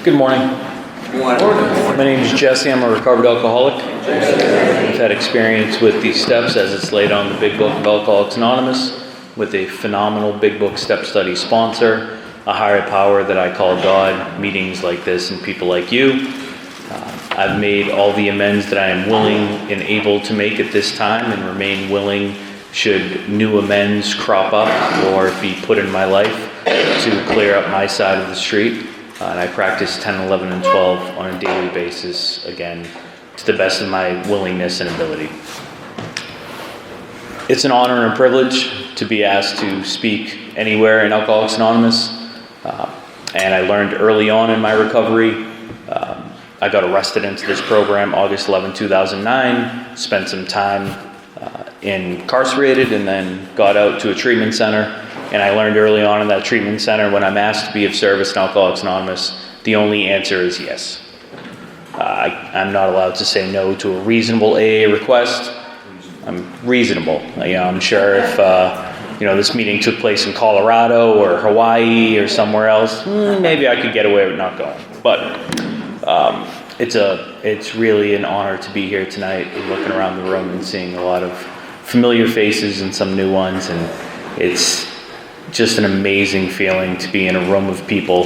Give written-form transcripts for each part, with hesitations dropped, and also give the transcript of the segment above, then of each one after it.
Good morning. Good morning. My name is Jesse. I'm a recovered alcoholic. I've had experience with these steps as it's laid on the Big Book of Alcoholics Anonymous with a phenomenal Big Book Step Study sponsor, a higher power that I call God, meetings like this and people like you. I've made all the amends that I am willing and able to make at this time and remain willing should new amends crop up or be put in my life to clear up my side of the street. And I practice 10, 11, and 12 on a daily basis, again, to the best of my willingness and ability. It's an honor and a privilege to be asked to speak anywhere in Alcoholics Anonymous. And I learned early on in my recovery. I got arrested into this program August 11, 2009, spent some time incarcerated, and then got out to a treatment center. And I learned early on in that treatment center, when I'm asked to be of service in Alcoholics Anonymous, the only answer is yes. I'm not allowed to say no to a reasonable AA request. I'm reasonable. I'm sure if this meeting took place in Colorado or Hawaii or somewhere else, maybe I could get away with not going. But it's really an honor to be here tonight, looking around the room and seeing a lot of familiar faces and some new ones, and it's just an amazing feeling to be in a room of people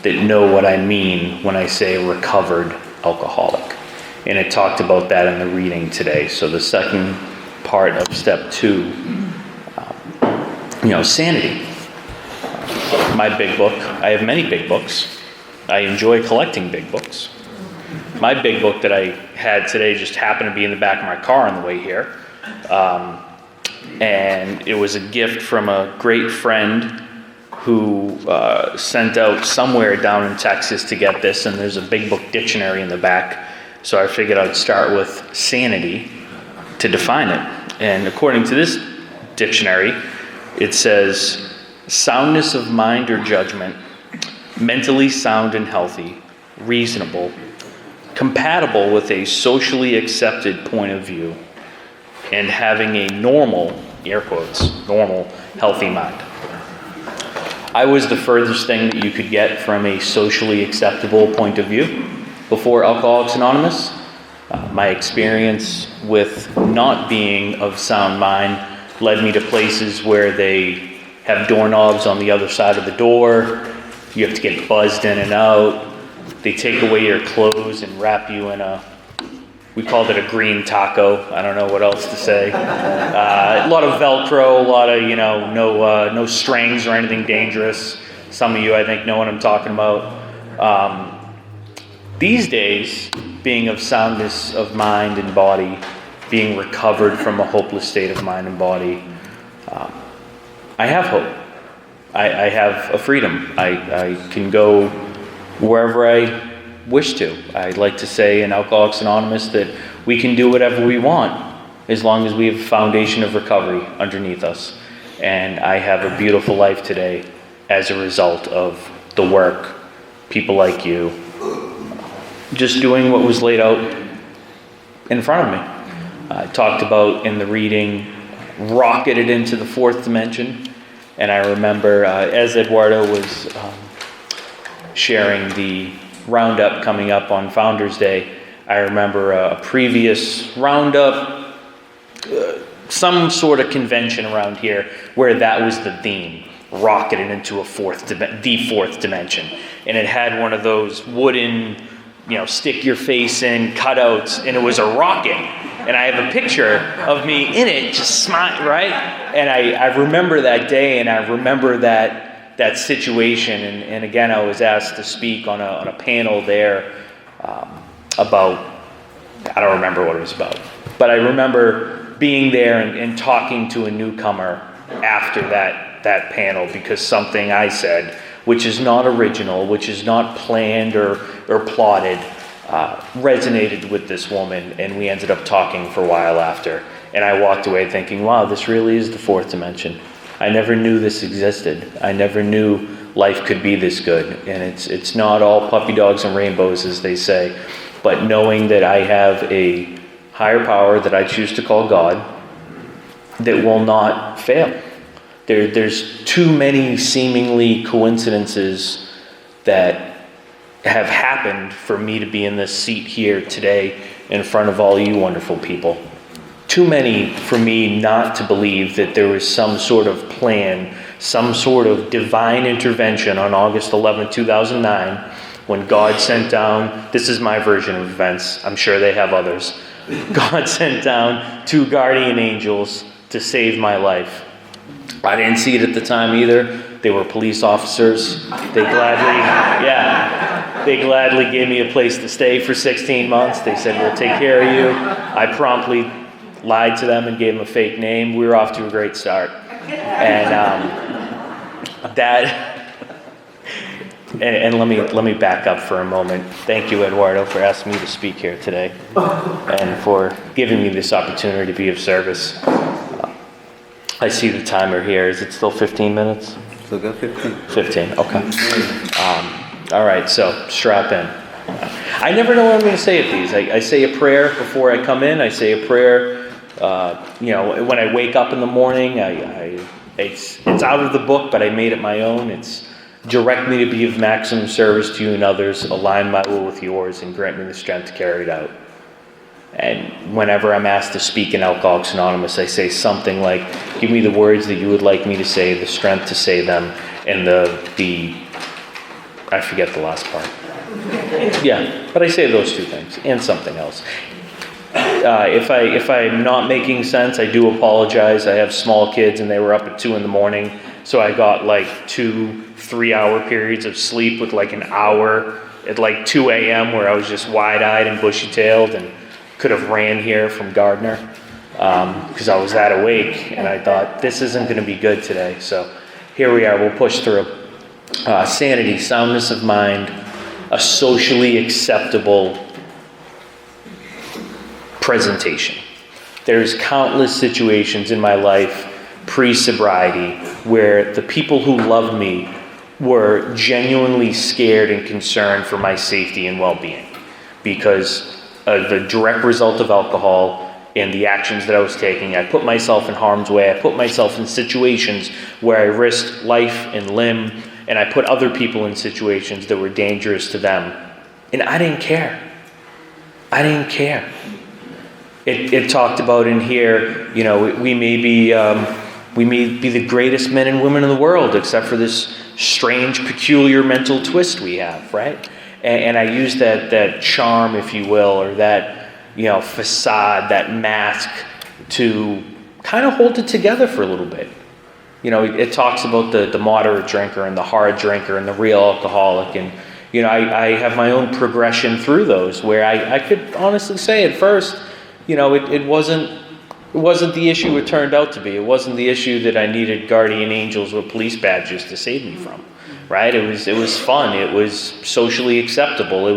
that know what I mean when I say recovered alcoholic. And it talked about that in the reading today. So the second part of step 2, sanity. My big book, I have many big books. I enjoy collecting big books. My big book that I had today just happened to be in the back of my car on the way here. And it was a gift from a great friend who sent out somewhere down in Texas to get this, and there's a big book dictionary in the back. So I figured I'd start with sanity to define it. And according to this dictionary, it says, soundness of mind or judgment, mentally sound and healthy, reasonable, compatible with a socially accepted point of view, and having a normal, air quotes, normal, healthy mind. I was the furthest thing that you could get from a socially acceptable point of view before Alcoholics Anonymous. My experience with not being of sound mind led me to places where they have doorknobs on the other side of the door. You have to get buzzed in and out. They take away your clothes and wrap you in we called it a green taco. I don't know what else to say. A lot of Velcro, a lot of, no strings or anything dangerous. Some of you, I think, know what I'm talking about. These days, being of soundness of mind and body, being recovered from a hopeless state of mind and body, I have hope. I have a freedom. I can go wherever I wish to. I'd like to say in Alcoholics Anonymous that we can do whatever we want as long as we have a foundation of recovery underneath us. And I have a beautiful life today as a result of the work, people like you, just doing what was laid out in front of me. I talked about in the reading, rocketed into the fourth dimension. And I remember as Eduardo was sharing the roundup coming up on Founders Day, I remember a previous roundup, some sort of convention around here where that was the theme, rocketed into the fourth dimension. And it had one of those wooden, stick your face in cutouts, and it was a rocket. And I have a picture of me in it, just smile, right? And I remember that day, and I remember that situation, and again, I was asked to speak on a panel there about, I don't remember what it was about, but I remember being there and talking to a newcomer after that panel, because something I said, which is not original, which is not planned or plotted, resonated with this woman, and we ended up talking for a while after, and I walked away thinking, wow, this really is the fourth dimension. I never knew this existed. I never knew life could be this good. And it's not all puppy dogs and rainbows, as they say, but knowing that I have a higher power that I choose to call God that will not fail. There's too many seemingly coincidences that have happened for me to be in this seat here today in front of all you wonderful people. Too many for me not to believe that there was some sort of plan, some sort of divine intervention on August 11, 2009, when God sent down, this is my version of events, I'm sure they have others, God sent down 2 guardian angels to save my life. I didn't see it at the time either. They were police officers. They gladly gave me a place to stay for 16 months. They said, we'll take care of you. I promptly lied to them and gave them a fake name. We were off to a great start. And let me back up for a moment. Thank you, Eduardo, for asking me to speak here today and for giving me this opportunity to be of service. I see the timer here. Is it still 15 minutes? Still got 15. 15, okay. All right, so strap in. I never know what I'm going to say at these. I say a prayer before I come in. I say a prayer, when I wake up in the morning. It's out of the book, but I made it my own. It's direct me to be of maximum service to you and others, align my will with yours, and grant me the strength to carry it out. And whenever I'm asked to speak in Alcoholics Anonymous, I say something like, give me the words that you would like me to say, the strength to say them, and I forget the last part. Yeah, but I say those 2 things, and something else. If I'm not making sense, I do apologize. I have small kids, and they were up at 2 a.m, so I got like 2 3-hour periods of sleep with like an hour at like 2 a.m. where I was just wide-eyed and bushy-tailed and could have ran here from Gardner because I was that awake, and I thought, this isn't going to be good today. So here we are. We'll push through. Sanity, soundness of mind, a socially acceptable presentation. There's countless situations in my life pre-sobriety where the people who loved me were genuinely scared and concerned for my safety and well-being because of the direct result of alcohol and the actions that I was taking. I put myself in harm's way. I put myself in situations where I risked life and limb, and I put other people in situations that were dangerous to them. And I didn't care. I didn't care. It talked about in here, we may be the greatest men and women in the world, except for this strange, peculiar mental twist we have, right? And I use that charm, if you will, or that facade, that mask, to kind of hold it together for a little bit. It talks about the moderate drinker and the hard drinker and the real alcoholic, and I have my own progression through those where I could honestly say at first, it wasn't the issue it turned out to be. It wasn't the issue that I needed guardian angels with police badges to save me from, right? It was fun. It was socially acceptable. I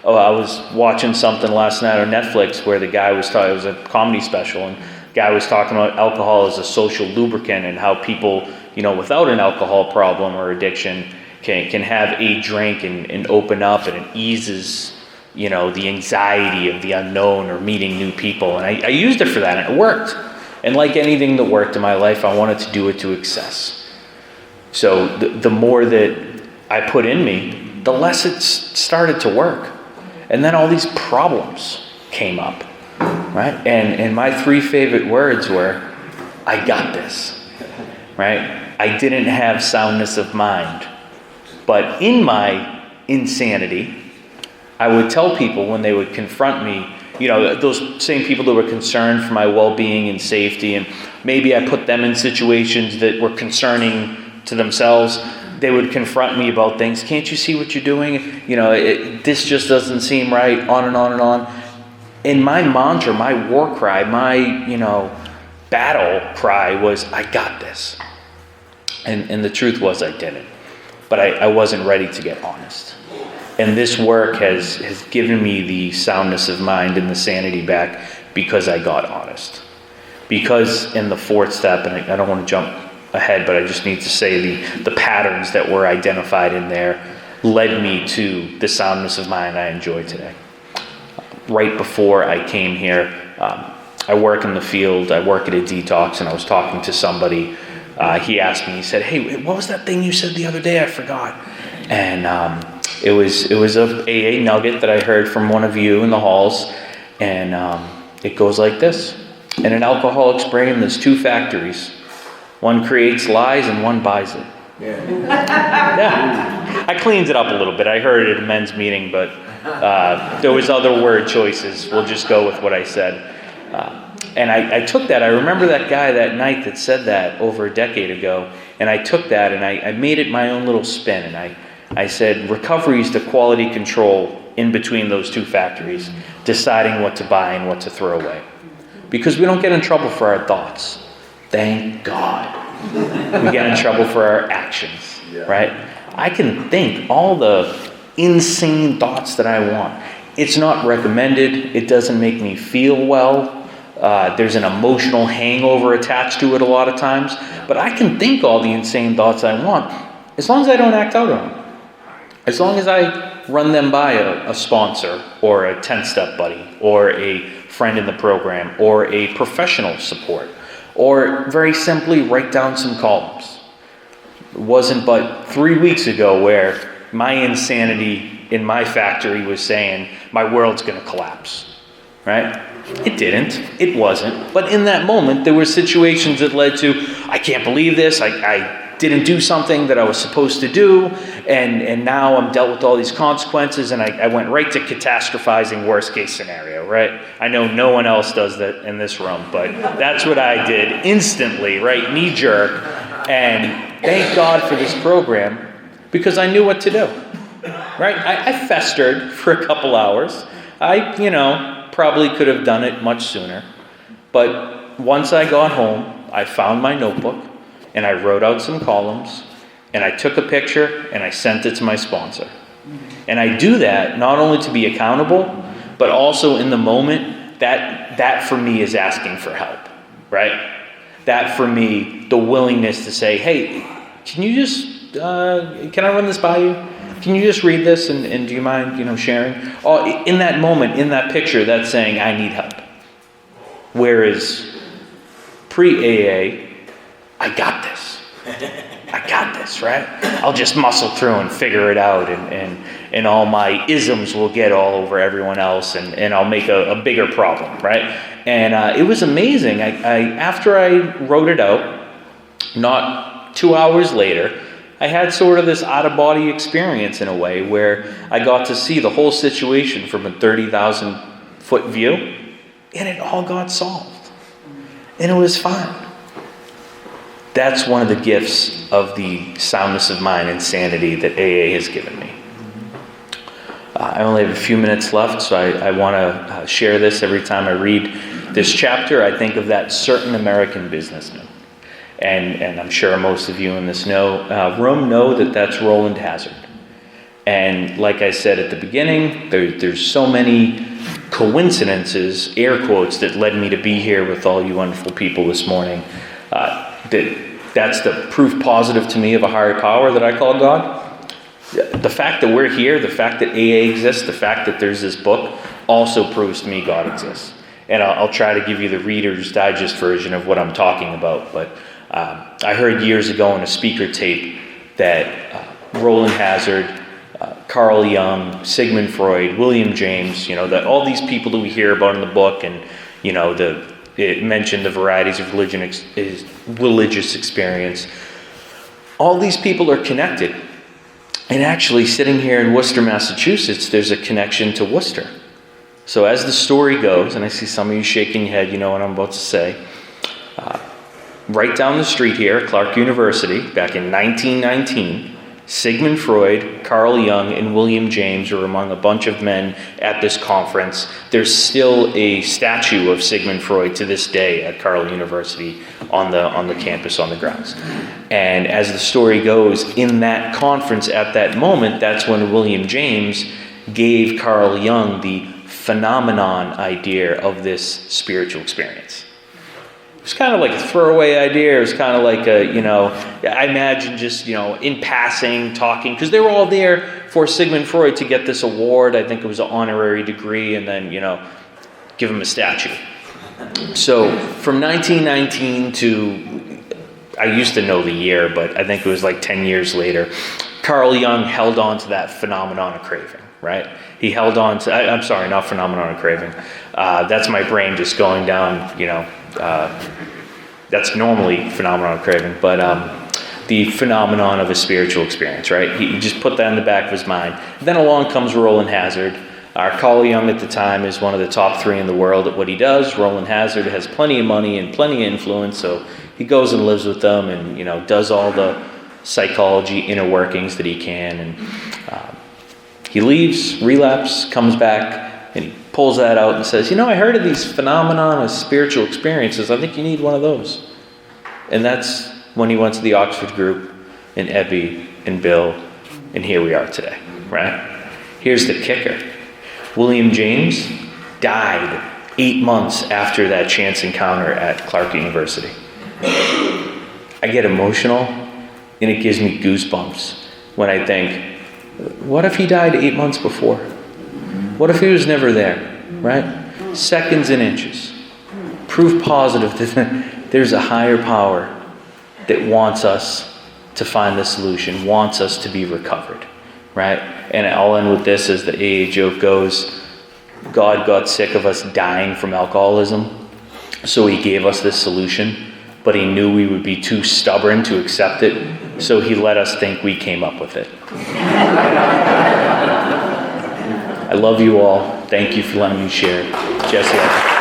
was watching something last night on Netflix where the guy was talking, it was a comedy special, and the guy was talking about alcohol as a social lubricant and how people, without an alcohol problem or addiction can have a drink and open up, and it eases the anxiety of the unknown or meeting new people. And I used it for that, and it worked. And like anything that worked in my life, I wanted to do it to excess. So the more that I put in me, the less it started to work. And then all these problems came up, right? And my 3 favorite words were, I got this, right? I didn't have soundness of mind. But in my insanity, I would tell people when they would confront me, those same people that were concerned for my well-being and safety, and maybe I put them in situations that were concerning to themselves, they would confront me about things. Can't you see what you're doing? This just doesn't seem right, on and on and on. And my mantra, my war cry, my, battle cry was, I got this. And the truth was I didn't. But I wasn't ready to get honest. And this work has given me the soundness of mind and the sanity back because I got honest. Because in the 4th step, and I don't want to jump ahead, but I just need to say the patterns that were identified in there led me to the soundness of mind I enjoy today. Right before I came here, I work in the field, I work at a detox, and I was talking to somebody. He asked me, he said, hey, what was that thing you said the other day? I forgot. And It was a AA nugget that I heard from one of you in the halls, and it goes like this. In an alcoholic's brain, there's two factories. One creates lies and one buys it. Yeah. I cleaned it up a little bit. I heard it at a men's meeting, but there was other word choices. We'll just go with what I said. And I took that. I remember that guy that night that said that over a decade ago, and I took that and I made it my own little spin, and I said, recovery is the quality control in between those two factories, deciding what to buy and what to throw away. Because we don't get in trouble for our thoughts. Thank God. We get in trouble for our actions, right? I can think all the insane thoughts that I want. It's not recommended. It doesn't make me feel well. There's an emotional hangover attached to it a lot of times. But I can think all the insane thoughts I want as long as I don't act out on them. As long as I run them by a sponsor or a 10-step buddy or a friend in the program or a professional support, or very simply write down some columns. It wasn't but 3 weeks ago where my insanity in my factory was saying my world's going to collapse, right? It didn't. It wasn't. But in that moment, there were situations that led to, I can't believe this. I didn't do something that I was supposed to do, and now I'm dealt with all these consequences, and I went right to catastrophizing worst case scenario, right? I know no one else does that in this room, but that's what I did instantly, right? Knee jerk. And thank God for this program, because I knew what to do, right? I festered for a couple hours. I, probably could have done it much sooner. But once I got home, I found my notebook, and I wrote out some columns, and I took a picture, and I sent it to my sponsor. And I do that not only to be accountable, but also in the moment, that for me is asking for help, right? That for me, the willingness to say, hey, can you just, can I run this by you? Can you just read this, and do you mind, sharing? Oh, in that moment, in that picture, that's saying, I need help. Whereas pre-AA, I got this. I got this, right? I'll just muscle through and figure it out, and all my isms will get all over everyone else, and I'll make a bigger problem, right? And it was amazing. After I wrote it out, not 2 hours later, I had sort of this out-of-body experience in a way where I got to see the whole situation from a 30,000-foot view, and it all got solved. And it was fine. That's one of the gifts of the soundness of mind and sanity that AA has given me. I only have a few minutes left, so I want to share this. Every time I read this chapter, I think of that certain American businessman. And I'm sure most of you in this room know that that's Roland Hazard. And like I said at the beginning, there's so many coincidences, air quotes, that led me to be here with all you wonderful people this morning. That's the proof positive to me of a higher power that I call God. The fact that we're here, the fact that AA exists, the fact that there's this book also proves to me God exists. And I'll try to give you the Reader's Digest version of what I'm talking about. But I heard years ago in a speaker tape that Roland Hazard, Carl Jung, Sigmund Freud, William James, that all these people that we hear about in the book, and it mentioned the varieties of religious experience. All these people are connected. And actually, sitting here in Worcester, Massachusetts, there's a connection to Worcester. So as the story goes, and I see some of you shaking your head, you know what I'm about to say. Right down the street here at Clark University, back in 1919, Sigmund Freud, Carl Jung, and William James were among a bunch of men at this conference. There's still a statue of Sigmund Freud to this day at Carl University on the campus, on the grounds. And as the story goes, in that conference at that moment, that's when William James gave Carl Jung the phenomenon idea of this spiritual experience. It was kind of like a throwaway idea. It was kind of like I imagine just, in passing, talking, because they were all there for Sigmund Freud to get this award. I think it was an honorary degree, and then, give him a statue. So from 1919 to, I used to know the year, but I think it was like 10 years later, Carl Jung held on to that phenomenon of craving, right? He held on to, I'm sorry, not phenomenon of craving. That's my brain just going down, that's normally phenomenon of craving, but the phenomenon of a spiritual experience, right? He just put that in the back of his mind. Then along comes Roland Hazard. Carl Jung at the time is one of the top 3 in the world at what he does. Roland Hazard has plenty of money and plenty of influence, so he goes and lives with them and, does all the psychology inner workings that he can. And he leaves, relapse, comes back, and he pulls that out and says, I heard of these phenomenon of spiritual experiences. I think you need one of those. And that's when he went to the Oxford Group and Ebby and Bill, and here we are today, right? Here's the kicker. William James died 8 months after that chance encounter at Clark University. I get emotional, and it gives me goosebumps when I think, what if he died 8 months before? What if he was never there, right? Seconds and inches. Proof positive that there's a higher power that wants us to find the solution, wants us to be recovered, right? And I'll end with this as the AA joke goes, God got sick of us dying from alcoholism, so he gave us this solution, but he knew we would be too stubborn to accept it, so he let us think we came up with it. I love you all. Thank you for letting me share. Jesse.